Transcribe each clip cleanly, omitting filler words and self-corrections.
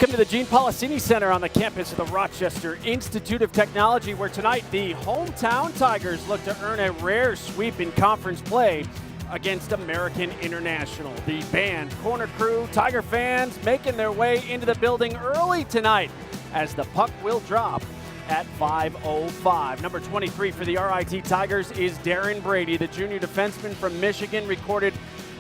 Welcome to the Gene Policini Center on the campus of the Rochester Institute of Technology, where tonight the hometown Tigers look to earn a rare sweep in conference play against American International. The band, corner crew, Tiger fans making their way into the building early tonight as the puck will drop at 5:05. Number 23 for the RIT Tigers is Darren Brady. The junior defenseman from Michigan recorded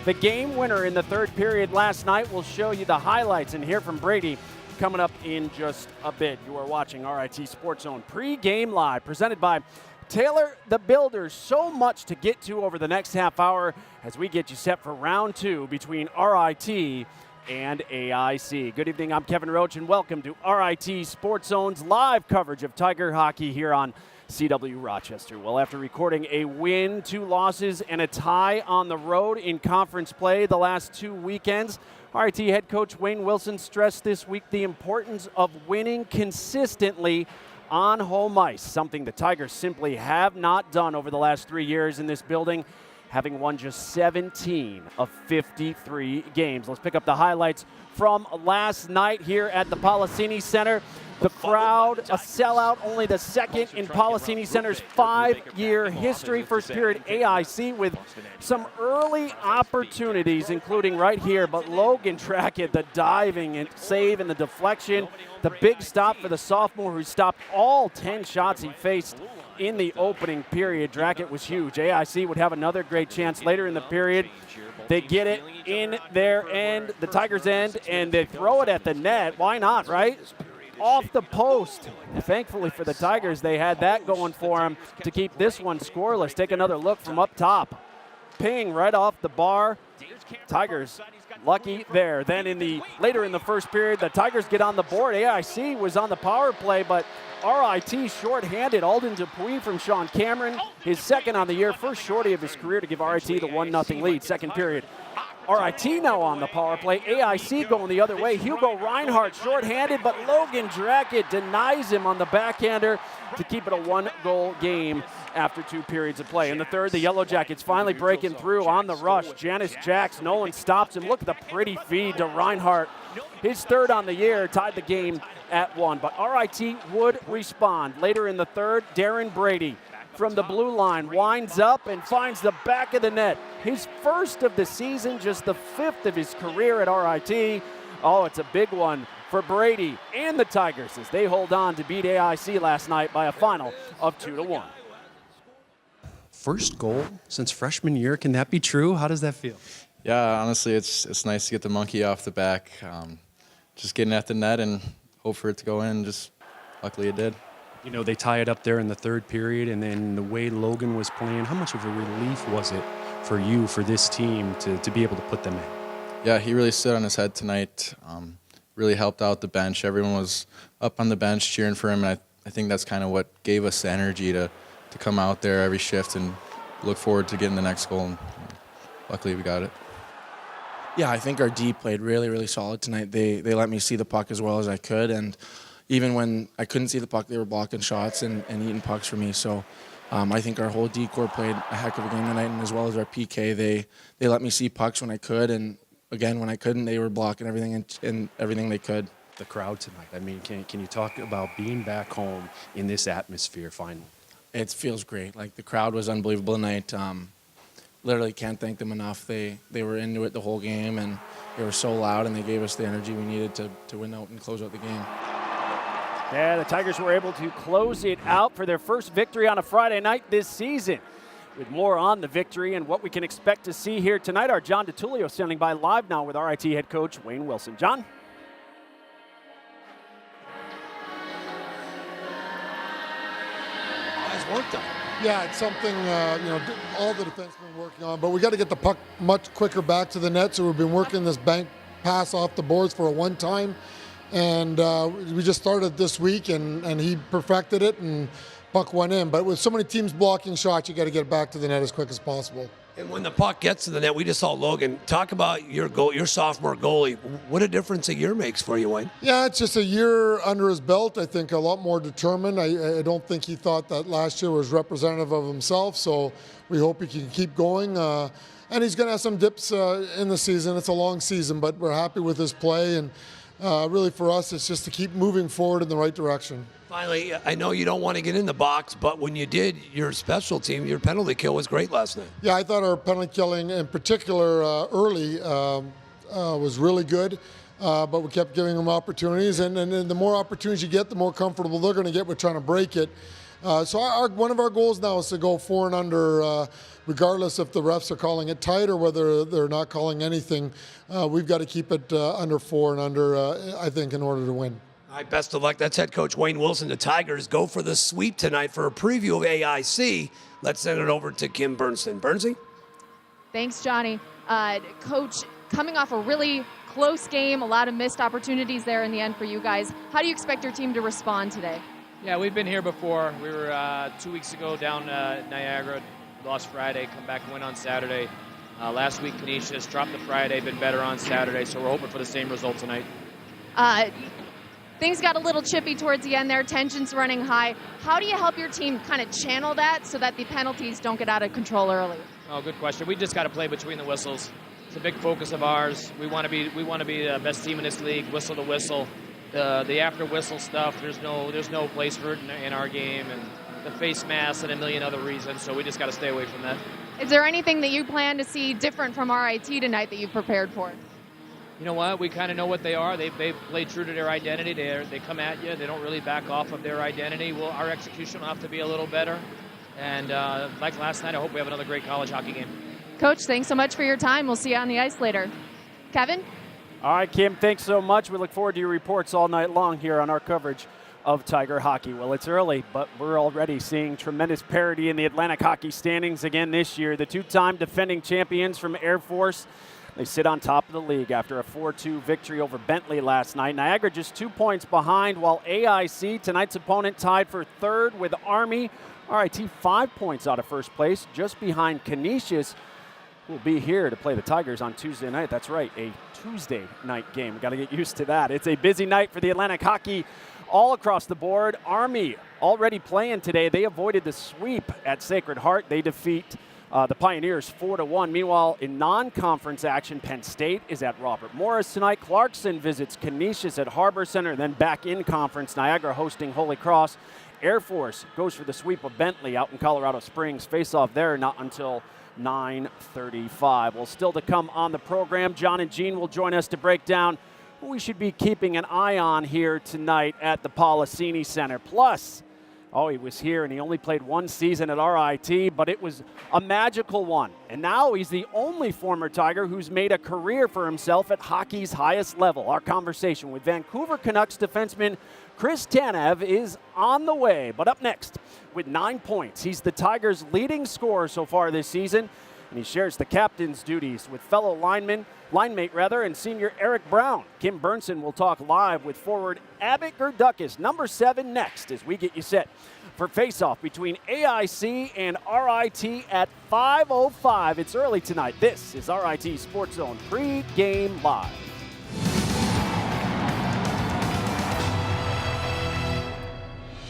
the game winner in the third period last night. We'll show you the highlights and hear from Brady coming up in just a bit. You are watching RIT SportsZone Pregame Live, presented by Taylor the Builder. So much to get to over the next half hour as we get you set for round two between RIT and AIC. Good evening, I'm Kevin Roach, and welcome to RIT SportsZone's live coverage of Tiger hockey here on CW Rochester. Well, after recording a win, 2 losses, and a tie on the road in conference play the last 2 weekends, RIT head coach Wayne Wilson stressed this week the importance of winning consistently on home ice, something the Tigers simply have not done over the last 3 years in this building, having won just 17 of 53 games. Let's pick up the highlights from last night here at the Policini Center. The crowd, a sellout, only the second in Policini Center's 5-year history. First period AIC with some early opportunities, including right here, but Logan Drackett, the diving and save and the deflection. The big stop for the sophomore who stopped all 10 shots he faced in the opening period. Drackett was huge. AIC would have another great chance later in the period. They get it in their end, the Tigers' end, and they throw it at the net. Why not, right? Off the post. Thankfully for the Tigers, they had that going for them to keep this one scoreless. Take another look from up top. Ping right off the bar. Tigers lucky there. Then later in the first period, the Tigers get on the board. AIC was on the power play, but RIT shorthanded. Alden Dupuis from Sean Cameron, his second on the year, first shorty of his career to give RIT the 1-0 lead. Second period. RIT now on the power play. AIC going the other way. Hugo Reinhardt shorthanded, but Logan Drackett denies him on the backhander to keep it a 1-goal game after 2 periods of play. In the third, the Yellow Jackets finally breaking through on the rush. Janice Jacks, no one stops him. Look at the pretty feed to Reinhardt. His third on the year, tied the game at 1. But RIT would respond. Later in the third, Darren Brady from the blue line winds up and finds the back of the net. His first of the season, just the 5th of his career at RIT. Oh, it's a big one for Brady and the Tigers as they hold on to beat AIC last night by a final of 2-1. First goal since freshman year. Can that be true? How does that feel? Yeah, honestly, it's nice to get the monkey off the back. Just getting at the net and hope for it to go in. Just luckily it did. You know, they tie it up there in the third period, and then the way Logan was playing, how much of a relief was it for you, for this team, to be able to put them in? Yeah, he really stood on his head tonight. Really helped out the bench. Everyone was up on the bench cheering for him, and I think that's kind of what gave us the energy to come out there every shift and look forward to getting the next goal. And luckily we got it. Yeah, I think our D played really, really solid tonight. They let me see the puck as well as I could, and even when I couldn't see the puck, they were blocking shots and eating pucks for me. So I think our whole D core played a heck of a game tonight, and as well as our PK, they let me see pucks when I could, and again, when I couldn't, they were blocking everything and everything they could. The crowd tonight, I mean, can you talk about being back home in this atmosphere finally? It feels great. Like, the crowd was unbelievable tonight. Literally can't thank them enough. They were into it the whole game, and they were so loud, and they gave us the energy we needed to win out and close out the game. Yeah, the Tigers were able to close it out for their first victory on a Friday night this season. With more on the victory and what we can expect to see here tonight, our John DiTullio standing by live now with RIT head coach Wayne Wilson. John? Nice work done. Yeah, it's something, all the defensemen working on, but we got to get the puck much quicker back to the net, so we've been working this bank pass off the boards for a one-time. And we just started this week, and he perfected it, and puck went in. But with so many teams blocking shots, you got to get it back to the net as quick as possible. And when the puck gets to the net, we just saw Logan. Talk about your goal, your sophomore goalie. What a difference a year makes for you, Wayne. Yeah, it's just a year under his belt. I think a lot more determined. I don't think he thought that last year was representative of himself, so we hope he can keep going. And he's going to have some dips in the season. It's a long season, but we're happy with his play. And really for us, it's just to keep moving forward in the right direction. Finally, I know you don't want to get in the box, but when you did, your special team, your penalty kill was great last night. Yeah, I thought our penalty killing, in particular early, was really good. But we kept giving them opportunities, and the more opportunities you get, the more comfortable they're going to get with trying to break it. So one of our goals now is to go 4 and under, regardless if the refs are calling it tight or whether they're not calling anything. We've got to keep it under 4 and under, I think, in order to win. All right, best of luck. That's head coach Wayne Wilson. The Tigers go for the sweep tonight. For a preview of AIC, let's send it over to Kim Bernstein. Bernstein? Thanks, Johnny. Coach, coming off a really close game, a lot of missed opportunities there in the end for you guys. How do you expect your team to respond today? Yeah, we've been here before. We were 2 weeks ago down Niagara, lost Friday, come back and win on Saturday. Last week, Canisius dropped the Friday, been better on Saturday, so we're hoping for the same result tonight. Things got a little chippy towards the end there, tensions running high. How do you help your team kind of channel that so that the penalties don't get out of control early? Oh, good question. We just got to play between the whistles. It's a big focus of ours. We want to be the best team in this league, whistle to whistle. The after whistle stuff, there's no place for it in our game, and the face mask and a million other reasons, so we just got to stay away from that. Is there anything that you plan to see different from RIT tonight that you've prepared for? You know what? We kind of know what they are. They play true to their identity. They come at you. They don't really back off of their identity. Well, our execution will have to be a little better. And like last night, I hope we have another great college hockey game. Coach, thanks so much for your time. We'll see you on the ice later. Kevin? All right, Kim, thanks so much. We look forward to your reports all night long here on our coverage of Tiger hockey. Well, it's early, but we're already seeing tremendous parity in the Atlantic hockey standings again this year. The 2-time defending champions from Air Force, they sit on top of the league after a 4-2 victory over Bentley last night. Niagara just 2 points behind, while AIC, tonight's opponent, tied for third with Army. RIT 5 points out of first place, just behind Canisius, who will be here to play the Tigers on Tuesday night. That's right, a Tuesday night game. Got to get used to that. It's a busy night for the Atlantic hockey all across the board. Army already playing today. They avoided the sweep at Sacred Heart. They defeat the Pioneers 4-1. Meanwhile, in non-conference action, Penn State is at Robert Morris tonight. Clarkson visits Canisius at Harbor Center. Then back in conference, Niagara hosting Holy Cross. Air Force goes for the sweep of Bentley out in Colorado Springs. Face-off there not until 9:35. Well, still to come on the program, John and Jean will join us to break down who we should be keeping an eye on here tonight at the Policini Center. Plus, he was here and he only played 1 season at RIT, but it was a magical one. And now he's the only former Tiger who's made a career for himself at hockey's highest level. Our conversation with Vancouver Canucks defenseman Chris Tanev is on the way. But up next, with 9 points, he's the Tigers' leading scorer so far this season, and he shares the captain's duties with fellow linemate and senior Eric Brown. Kim Bernstein will talk live with forward Abbott Gerdukis, number 7, next as we get you set for face-off between AIC and RIT at 5:05. It's early tonight. This is RIT SportsZone Pregame Live.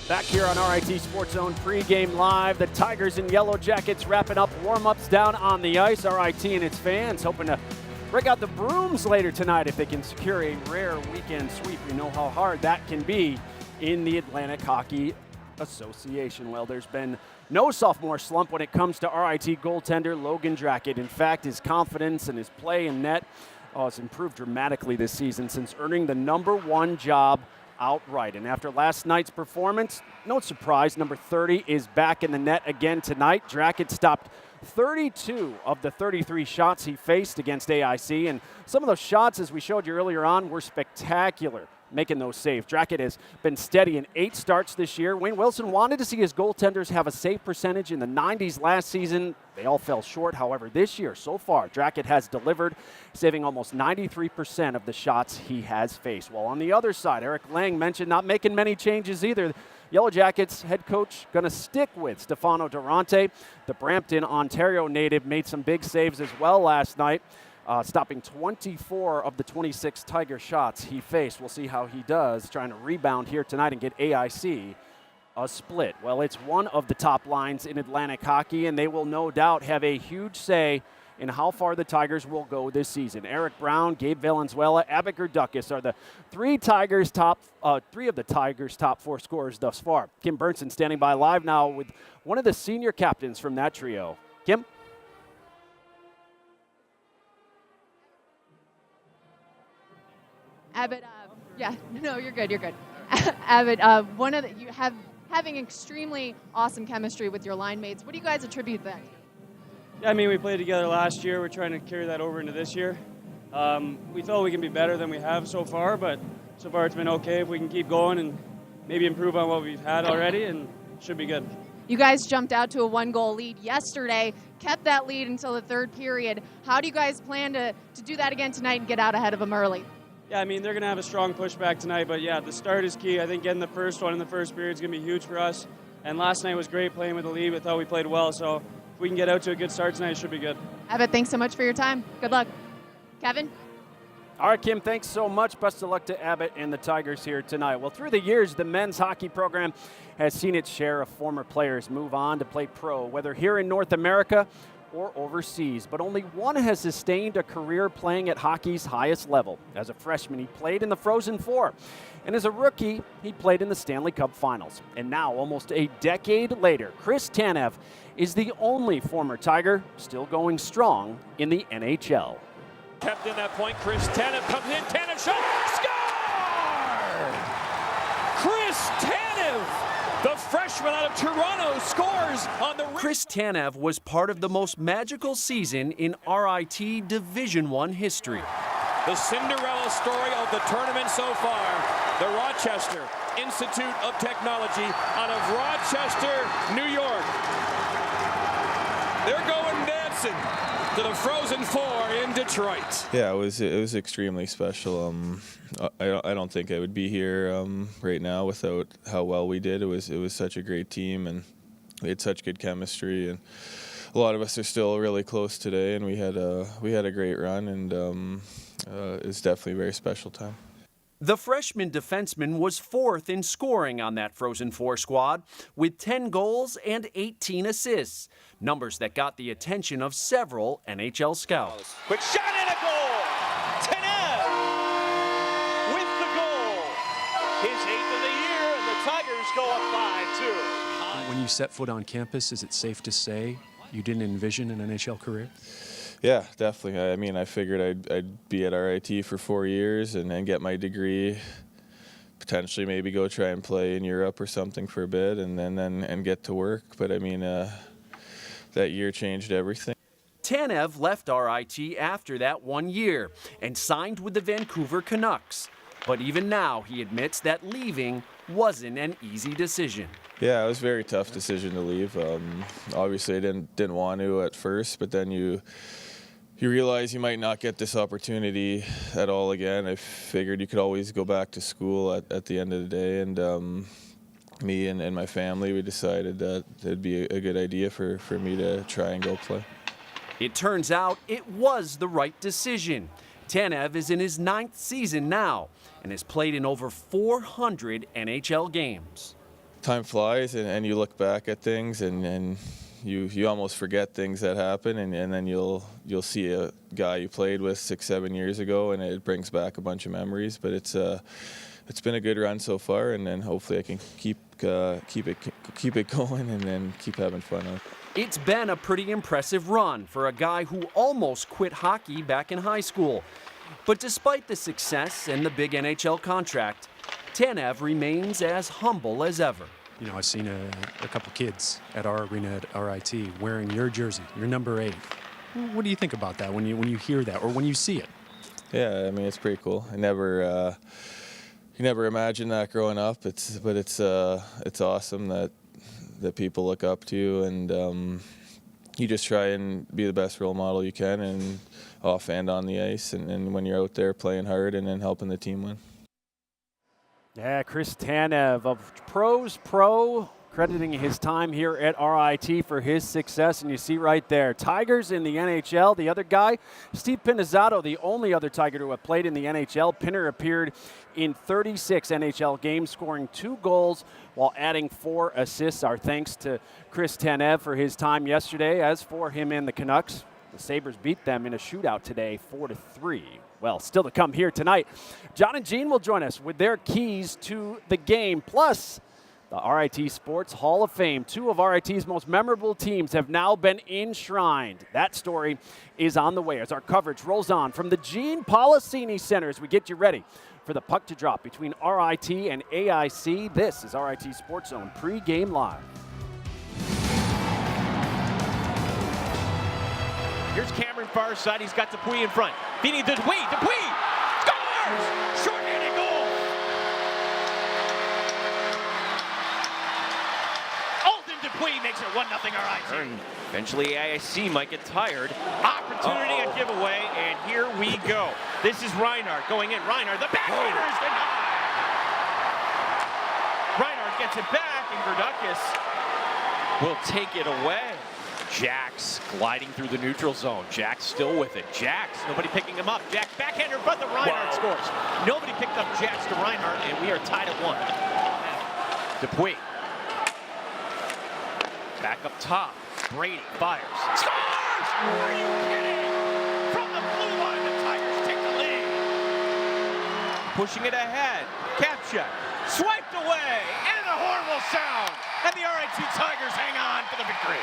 Back here on RIT SportsZone Pregame Live, the Tigers and Yellow Jackets wrapping up warm-ups down on the ice. RIT and its fans hoping to break out the brooms later tonight if they can secure a rare weekend sweep. You know how hard that can be in the Atlantic Hockey Association. Well, there's been no sophomore slump when it comes to RIT goaltender Logan Drackett. In fact, his confidence and his play in net has improved dramatically this season since earning the #1 job outright. And after last night's performance, no surprise, number 30 is back in the net again tonight. Drackett stopped 32 of the 33 shots he faced against AIC, and some of those shots, as we showed you earlier on, were spectacular, making those saves. Drackett has been steady in 8 starts this year. Wayne Wilson wanted to see his goaltenders have a save percentage in the 90s last season. They all fell short. However, this year, so far, Drackett has delivered, saving almost 93% of the shots he has faced. While on the other side, Eric Lang mentioned not making many changes either. Yellow Jackets head coach going to stick with Stefano Durante. The Brampton, Ontario native made some big saves as well last night, stopping 24 of the 26 Tiger shots he faced. We'll see how he does trying to rebound here tonight and get AIC a split. Well, it's one of the top lines in Atlantic hockey, and they will no doubt have a huge say in how far the Tigers will go this season. Eric Brown, Gabe Valenzuela, Abbott Gerdukis are the three of the Tigers' top 4 scorers thus far. Kim Burnson standing by live now with one of the senior captains from that trio. Kim? Abbott, yeah, no, you're good. Abbott, having extremely awesome chemistry with your line mates. What do you guys attribute that to? Yeah, I mean, we played together last year. We're trying to carry that over into this year. We thought we can be better than we have so far, but so far it's been okay. If we can keep going and maybe improve on what we've had already, and it should be good. You guys jumped out to a 1-goal lead yesterday, kept that lead until the third period. How do you guys plan to do that again tonight and get out ahead of them early? Yeah, I mean, they're going to have a strong pushback tonight, but yeah, the start is key. I think getting the first one in the first period is going to be huge for us. And last night was great playing with the lead. We thought we played well, so if we can get out to a good start tonight, it should be good. Abbott, thanks so much for your time. Good luck. Kevin? All right, Kim, thanks so much. Best of luck to Abbott and the Tigers here tonight. Well, through the years, the men's hockey program has seen its share of former players move on to play pro, whether here in North America or overseas. But only one has sustained a career playing at hockey's highest level. As a freshman, he played in the Frozen Four. And as a rookie, he played in the Stanley Cup Finals. And now, almost a decade later, Chris Tanev is the only former Tiger still going strong in the NHL. Kept in that point. Chris Tanev comes in. Tanev shot. Score! Chris Tanev, the freshman out of Toronto, scores on the. Chris Tanev was part of the most magical season in RIT Division I history. The Cinderella story of the tournament so far. The Rochester Institute of Technology out of Rochester, New York. They're going dancing to the Frozen Four in Detroit. Yeah, it was extremely special. I don't think I would be here right now without how well we did. It was such a great team, and we had such good chemistry, and a lot of us are still really close today. And we had a great run, and it's definitely a very special time. The freshman defenseman was fourth in scoring on that Frozen Four squad with 10 goals and 18 assists, numbers that got the attention of several NHL scouts. Quick shot and a goal! Tanev with the goal. His 8th of the year, and the Tigers go up 5-2. When you set foot on campus, is it safe to say you didn't envision an NHL career? Yeah, definitely. I mean, I figured I'd be at RIT for 4 years and then get my degree, potentially maybe go try and play in Europe or something for a bit, and then get to work. But I mean, that year changed everything. Tanev left RIT after that 1 year and signed with the Vancouver Canucks. But even now, he admits that leaving wasn't an easy decision. Yeah, it was a very tough decision to leave. Obviously, I didn't want to at first, but then you realize you might not get this opportunity at all again. I figured you could always go back to school at the end of the day, and me and my family, we decided that it'd be a good idea for me to try and go play. It turns out it was the right decision. Tanev is in his 9th season now and has played in over 400 NHL games. Time flies, and you look back at things, and you almost forget things that happen, and then you'll see a guy you played with 6-7 years ago, and it brings back a bunch of memories. But it's been a good run so far, and then hopefully I can keep it going, and then keep having fun on it. It's been a pretty impressive run for a guy who almost quit hockey back in high school. But despite the success and the big NHL contract, Tanev remains as humble as ever. You know, I've seen a couple kids at our arena at RIT wearing your jersey, your number 8. What do you think about that when you hear that or when you see it? Yeah, I mean, it's pretty cool. You never imagined that growing up. It's awesome that people look up to you, and you just try and be the best role model you can, and off and on the ice, and when you're out there playing hard and then helping the team win. Yeah, Chris Tanev of Pros Pro, crediting his time here at RIT for his success. And you see right there, Tigers in the NHL. The other guy, Steve Pinizzato, the only other Tiger to have played in the NHL. Pinner appeared in 36 NHL games, scoring 2 goals while adding 4 assists. Our thanks to Chris Tanev for his time yesterday, as for him and the Canucks. The Sabres beat them in a shootout today, 4-3. Well, still to come here tonight. John and Gene will join us with their keys to the game, plus the RIT Sports Hall of Fame. Two of RIT's most memorable teams have now been enshrined. That story is on the way as our coverage rolls on from the Gene Policini Center as we get you ready for the puck to drop between RIT and AIC. This is RIT SportsZone Pregame Live. Here's Cameron far side. He's got Dupuis in front. Feeding to Dupuis. Dupuis scores! Short-handed goal. Alden Dupuis makes it 1-0 RIT. Eventually AIC might get tired. Opportunity a giveaway, and here we go. This is Reinhardt going in. Reinhardt, the backhander is denied. Reinhardt gets it back, and Verdakis will take it away. Jax gliding through the neutral zone. Jax still with it. Jax, nobody picking him up. Jax backhander in front of Reinhardt scores. Nobody picked up Jax to Reinhardt, and we are tied at 1. Dupuis. Back up top. Brady fires. Scores! Are you kidding? From the blue line, the Tigers take the lead. Pushing it ahead. Kapchuk. Swiped away. And the horn will sound. And the RIT Tigers hang on for the victory.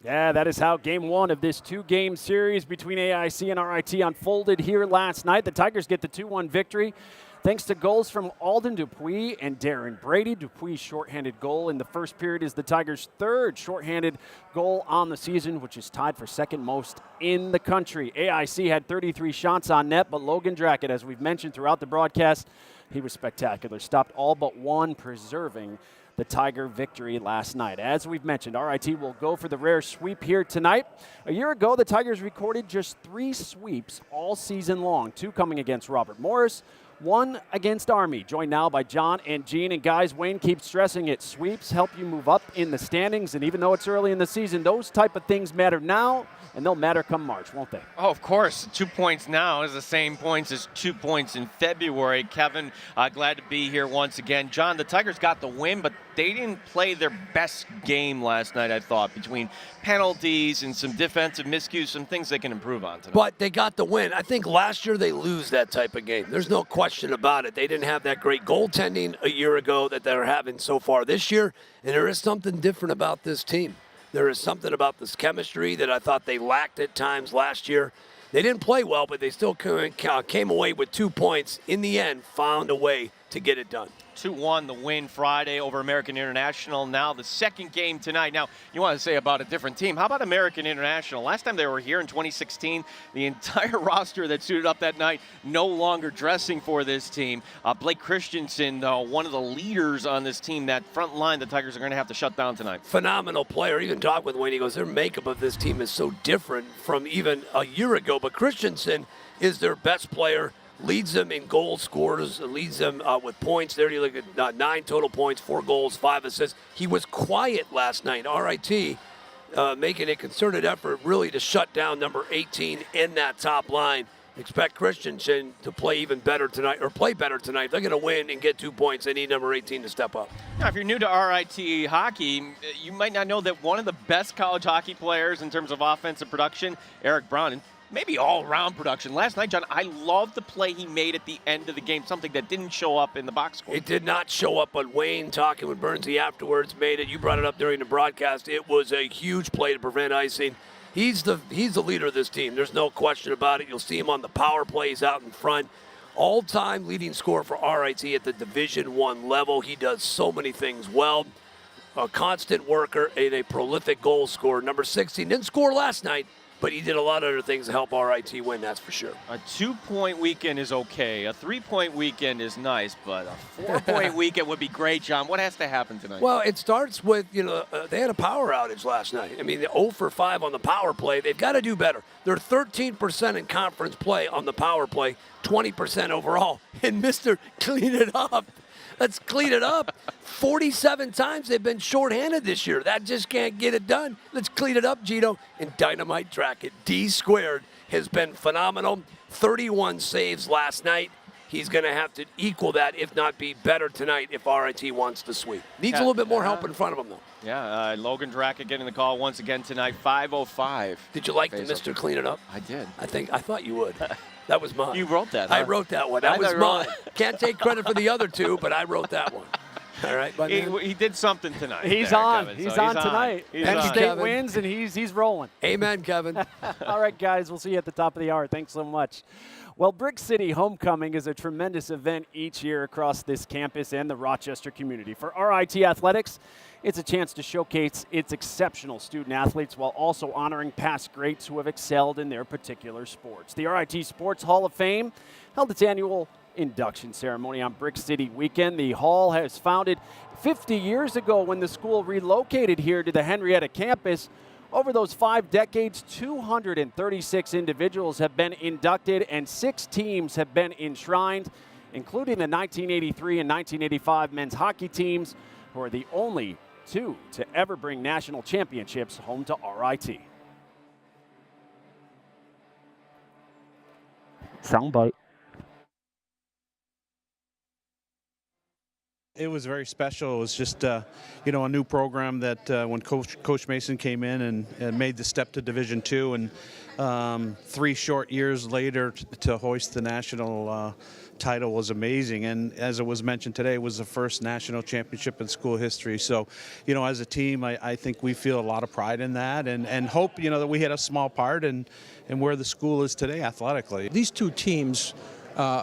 Yeah, that is how game one of this two-game series between AIC and RIT unfolded here last night. The Tigers get the 2-1 victory thanks to goals from Alden Dupuis and Darren Brady. Dupuis' shorthanded goal in the first period is the Tigers' third shorthanded goal on the season, which is tied for second most in the country. AIC had 33 shots on net, but Logan Drackett, as we've mentioned throughout the broadcast, he was spectacular. Stopped all but one, preserving the Tiger victory last night. As we've mentioned, RIT will go for the rare sweep here tonight. A year ago, the Tigers recorded just 3 sweeps all season long, 2 coming against Robert Morris, 1 against Army. Joined now by John and Gene. And guys, Wayne keeps stressing it. Sweeps help you move up in the standings, and even though it's early in the season, those type of things matter now, and they'll matter come March, won't they? Oh, of course. 2 points now is the same points as 2 points in February. Kevin, glad to be here once again. John, the Tigers got the win, but they didn't play their best game last night, I thought, between penalties and some defensive miscues, some things they can improve on tonight. But they got the win. I think last year they lose that type of game. There's no question about it. They didn't have that great goaltending a year ago that they're having so far this year, and there is something different about this team. There is something about this chemistry that I thought they lacked at times last year. They didn't play well, but they still came away with 2 points. In the end, found a way to get it done. 2-1, the win Friday over American International. Now the second game tonight. Now, you want to say about a different team. How about American International? Last time they were here in 2016, the entire roster that suited up that night no longer dressing for this team. Blake Christensen, one of the leaders on this team, that front line the Tigers are going to have to shut down tonight. Phenomenal player. Even talk with Wayne, he goes, their makeup of this team is so different from even a year ago. But Christensen is their best player. Leads them in goal scores, leads them with points. There you look at 9 total points, 4 goals, 5 assists. He was quiet last night. RIT making a concerted effort really to shut down number 18 in that top line. Expect Christensen to play even better tonight, or play better tonight. They're going to win and get 2 points. They need number 18 to step up. Now, if you're new to RIT hockey, you might not know that one of the best college hockey players in terms of offensive production, Eric Brown, maybe all-around production. Last night, John, I loved the play he made at the end of the game, something that didn't show up in the box score. It did not show up, but Wayne, talking with Burnsy afterwards, made it. You brought it up during the broadcast. It was a huge play to prevent icing. He's the leader of this team. There's no question about it. You'll see him on the power plays out in front. All-time leading scorer for RIT at the Division I level. He does so many things well. A constant worker and a prolific goal scorer. Number 16 didn't score last night, but he did a lot of other things to help RIT win, that's for sure. A 2-point weekend is okay. A 3-point weekend is nice, but a 4-point weekend would be great, John. What has to happen tonight? Well, it starts with, they had a power outage last night. I mean, 0 for 5 on the power play. They've got to do better. They're 13% in conference play on the power play, 20% overall. And Mr. Clean It Up. Let's clean it up. 47 times they've been shorthanded this year. That just can't get it done. Let's clean it up, Gino. And Dynamite Drackett, D-squared, has been phenomenal. 31 saves last night. he's going to have to equal that, if not be better tonight, if RIT wants to sweep. Needs a little bit more help in front of him, though. Yeah, Logan Drackett getting the call once again tonight, 5:05. Did you like the Mr. Clean It Up? I did. I thought you would. That was mine. You wrote that, huh? I wrote that one. That was mine. Can't take credit for the other two, but I wrote that one. All right, he did something tonight. He's there, on. Kevin, He's so on tonight. Penn State wins, and he's rolling. Amen, Kevin. All right, guys, we'll see you at the top of the hour. Thanks so much. Well, Brick City Homecoming is a tremendous event each year across this campus and the Rochester community. For RIT Athletics, it's a chance to showcase its exceptional student athletes while also honoring past greats who have excelled in their particular sports. The RIT Sports Hall of Fame held its annual induction ceremony on Brick City weekend. The hall has founded 50 years ago when the school relocated here to the Henrietta campus. Over those 5 decades, 236 individuals have been inducted and 6 teams have been enshrined, including the 1983 and 1985 men's hockey teams, who are the only 2 to ever bring national championships home to RIT. Soundbite. It was very special. It was just, a new program that when Coach Mason came in and made the step to Division II, and 3 short years later to hoist the national title was amazing. And as it was mentioned today, it was the first national championship in school history. So, as a team, I think we feel a lot of pride in that, and hope, that we had a small part in where the school is today athletically. These 2 teams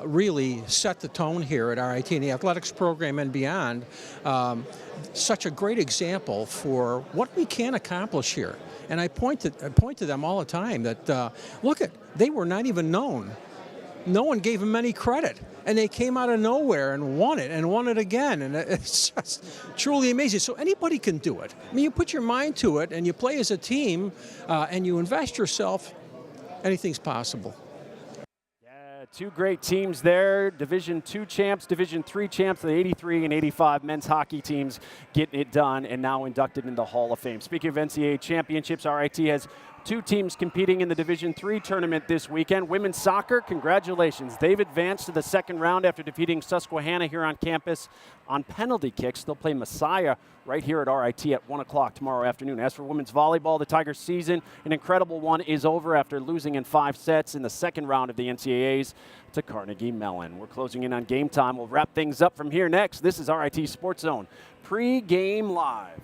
really set the tone here at RIT in the athletics program and beyond. Such a great example for what we can accomplish here. And I point to them all the time that, they were not even known. No one gave them any credit. And they came out of nowhere and won it again. And it's just truly amazing. So anybody can do it. I mean, you put your mind to it and you play as a team and you invest yourself, anything's possible. 2 great teams there, Division II champs, Division III champs, the 83 and 85 men's hockey teams getting it done and now inducted into the Hall of Fame. Speaking of NCAA championships, RIT has 2 teams competing in the Division III tournament this weekend. Women's soccer, congratulations. They've advanced to the second round after defeating Susquehanna here on campus on penalty kicks. They'll play Messiah right here at RIT at 1 o'clock tomorrow afternoon. As for women's volleyball, the Tigers' season, an incredible one, is over after losing in 5 sets in the second round of the NCAAs to Carnegie Mellon. We're closing in on game time. We'll wrap things up from here next. This is RIT Sports Zone Pre-Game Live.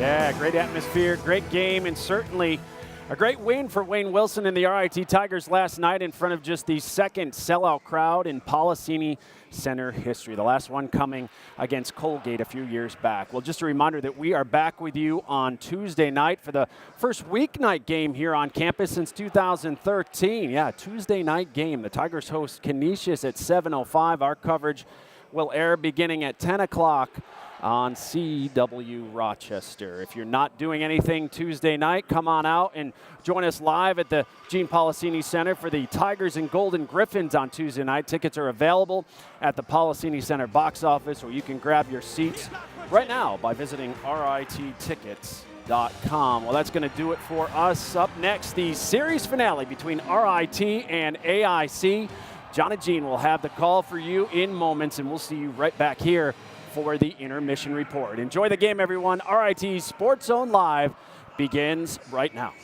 Yeah, great atmosphere, great game, and certainly a great win for Wayne Wilson and the RIT Tigers last night in front of just the second sellout crowd in Policini Center history. The last one coming against Colgate a few years back. Well, just a reminder that we are back with you on Tuesday night for the first weeknight game here on campus since 2013. Yeah, Tuesday night game. The Tigers host Canisius at 7:05. Our coverage will air beginning at 10 o'clock on CW Rochester. If you're not doing anything Tuesday night, come on out and join us live at the Gene Policini Center for the Tigers and Golden Griffins on Tuesday night. Tickets are available at the Policini Center box office, or you can grab your seats right now by visiting rittickets.com. Well, that's going to do it for us. Up next, the series finale between RIT and AIC. John and Gene will have the call for you in moments, and we'll see you right back here for the intermission report. Enjoy the game, everyone. RIT Sports Zone Live begins right now.